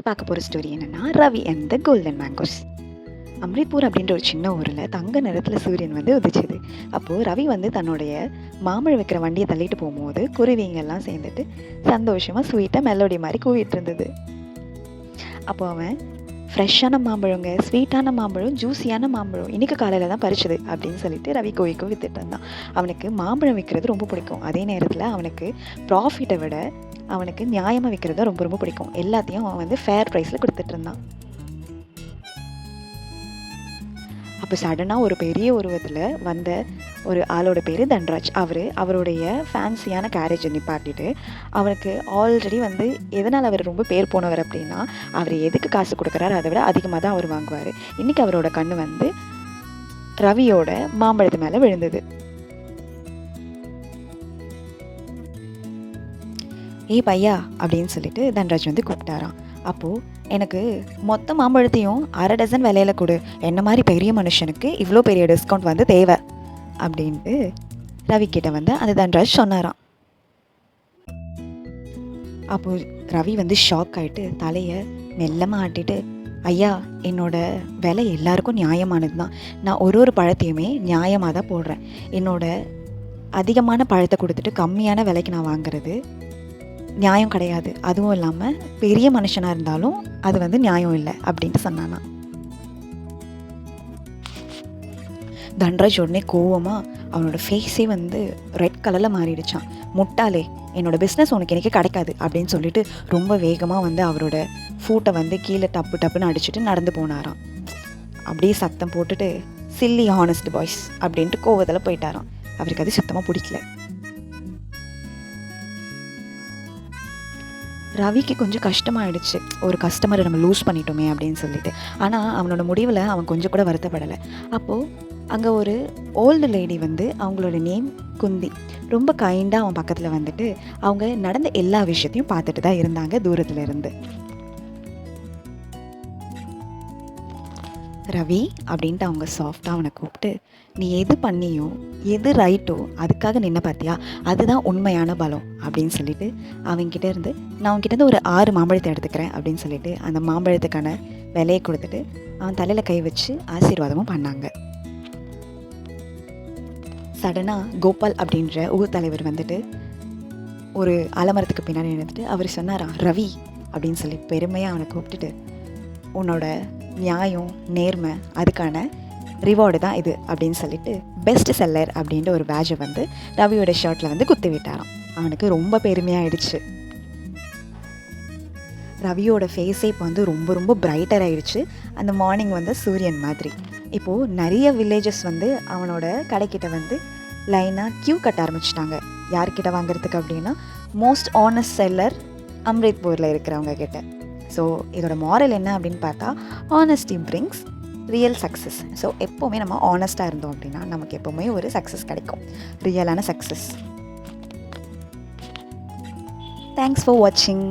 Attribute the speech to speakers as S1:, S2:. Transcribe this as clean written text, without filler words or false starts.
S1: பார்க்க போகிற ஸ்டோரி என்னென்னா Ravi and the golden mangoes. Amritpur அப்படின்ற ஒரு சின்ன ஊரில் தங்க நிறத்தில் சூரியன் வந்து உதிச்சுது. அப்போது ரவி வந்து தன்னுடைய மாம்பழம் வைக்கிற வண்டியை தள்ளிட்டு போகும்போது குருவிங்கெல்லாம் சேர்ந்துட்டு சந்தோஷமாக ஸ்வீட்டாக மெலோடி மாதிரி கூவிட்டு இருந்தது. அப்போ அவன் ஃப்ரெஷ்ஷான மாம்பழங்க, ஸ்வீட்டான மாம்பழம், ஜூஸியான மாம்பழம் இன்றைக்கி காலையில் தான் பறிச்சது அப்படின்னு சொல்லிட்டு ரவி கோவிக்கும் வித்துட்டு இருந்தான். அவனுக்கு மாம்பழம் விற்கிறது ரொம்ப பிடிக்கும். அதே நேரத்தில் அவனுக்கு ப்ராஃபிட்டை விட அவனுக்கு நியாயமாக விற்கிறது ரொம்ப ரொம்ப பிடிக்கும். எல்லாத்தையும் அவன் வந்து ஃபேர் ப்ரைஸில் கொடுத்துட்டு இருந்தான். அப்போ சடனாக ஒரு பெரிய உருவத்தில் வந்த ஒரு ஆளோட பேர் தன்ராஜ். அவருடைய ஃபேன்சியான கேரேஜை நிப்பாட்டிட்டு அவருக்கு ஆல்ரெடி வந்து எதனால் அவர் ரொம்ப பேர் போனவர் அப்படின்னா, அவர் எதுக்கு காசு கொடுக்குறாரு அதை விட அதிகமாக தான் அவர் வாங்குவார். இன்றைக்கி அவரோட கண்ணு வந்து ரவியோட மாம்பழத்து மேலே விழுந்தது. ஏய் பையா அப்படின்னு சொல்லிட்டு தன்ராஜ் வந்து கூப்பிட்டாராம். அப்போது எனக்கு மொத்த மாம்பழத்தையும் 1/2 டசன் விலையில் கொடு, என்ன மாதிரி பெரிய மனுஷனுக்கு இவ்வளோ பெரிய டிஸ்கவுண்ட் வந்து தேவை அப்படின்ட்டு ரவிக்கிட்ட வந்து அந்த தன்ராஜ் சொன்னாராம். அப்போது ரவி வந்து ஷாக் ஆகிட்டு தலையை மெல்லமாக ஆட்டிட்டு, ஐயா என்னோட விலை எல்லாருக்கும் நியாயமானது தான், நான் ஒரு பழத்தையுமே நியாயமாக தான் போடுறேன், என்னோட அதிகமான பழத்தை கொடுத்துட்டு கம்மியான விலைக்கு நான் வாங்குறது நியாயம் கிடையாது, அதுவும் இல்லாமல் பெரிய மனுஷனாக இருந்தாலும் அது வந்து நியாயம் இல்லை அப்படின்ட்டு சொன்னானா. தன்ராஜ் உடனே கோவமாக அவனோட ஃபேஸே வந்து ரெட் கலரில் மாறிடுச்சான். முட்டாளே, என்னோடய பிஸ்னஸ் உனக்கு எனக்கு கிடைக்காது அப்படின்னு சொல்லிட்டு ரொம்ப வேகமாக வந்து அவரோட ஃபூட்டை வந்து கீழே டப்பு டப்புன்னு அடிச்சுட்டு நடந்து போனாராம். அப்படியே சத்தம் போட்டுட்டு சில்லி ஹானஸ்ட் பாய்ஸ் அப்படின்ட்டு கோவத்தில் போயிட்டாராம். அவருக்கு அது சுத்தமாக பிடிக்கல. ரவிக்கு கொஞ்சம் கஷ்டமாயிடுச்சு, ஒரு கஸ்டமரை நம்ம லூஸ் பண்ணிட்டோமே அப்படின்னு சொல்லிட்டு. ஆனால் அவனோட முடிவில் அவன் கொஞ்சம் கூட வருத்தப்படலை. அப்போது அங்கே ஒரு ஓல்டு லேடி வந்து, அவங்களோட நேம் குந்தி, ரொம்ப கைண்டாக அவன் பக்கத்தில் வந்துட்டு அவங்க நடந்த எல்லா விஷயத்தையும் பார்த்துட்டு தான் இருந்தாங்க தூரத்தில் இருந்து. ரவி அப்படின்ட்டு அவங்க சாஃப்டாக அவனை கூப்பிட்டு, நீ எது பண்ணியோ எது ரைட்டோ அதுக்காக நின்ன பார்த்தியா, அதுதான் உண்மையான பலம் அப்படின்னு சொல்லிட்டு அவங்ககிட்ட இருந்து, நான் அவங்ககிட்ட ஒரு 6 மாம்பழத்தை எடுத்துக்கிறேன் அப்படின்னு சொல்லிட்டு அந்த மாம்பழத்துக்கான விலையை கொடுத்துட்டு அவன் தலையில் கை வச்சு ஆசீர்வாதமும் பண்ணாங்க. சடனாக கோபால் அப்படின்ற ஊர் தலைவர் வந்துட்டு ஒரு அலமரத்துக்கு பின்னாடி நின்றுட்டு அவர் சொன்னாராம், ரவி அப்படின்னு சொல்லி பெருமையாக அவனை கூப்பிட்டுட்டு, உன்னோட நியாயம் நேர்மை அதுக்கான ரிவார்டு தான் இது அப்படின்னு சொல்லிட்டு பெஸ்ட் செல்லர் அப்படின்ற ஒரு பேட்சை வந்து ரவியோட ஷர்ட்டில் வந்து குத்தி விட்டாராம். அவனுக்கு ரொம்ப பெருமையாகிடுச்சு. ரவியோட ஃபேஸே இப்போ வந்து ரொம்ப ரொம்ப பிரைட்டர் ஆகிடுச்சு, அந்த மார்னிங் வந்து சூரியன் மாதிரி. இப்போது நிறைய வில்லேஜஸ் வந்து அவனோட கடைக்கிட்ட வந்து லைனாக க்யூ கட்ட ஆரம்பிச்சிட்டாங்க. யார்கிட்ட வாங்குறதுக்கு அப்படின்னா, மோஸ்ட் ஆனஸ்ட் செல்லர் அம்ரித்பூரில் இருக்கிறவங்க கிட்ட. ஸோ இதோட மாரல் என்ன அப்படின்னு பார்த்தா, honesty brings real success. So எப்போவுமே நம்ம ஆனஸ்ட்டாக இருந்தோம் அப்படின்னா நமக்கு எப்போவுமே ஒரு சக்ஸஸ் கிடைக்கும், ரியலான சக்ஸஸ். தேங்க்ஸ் ஃபார் வாட்சிங்.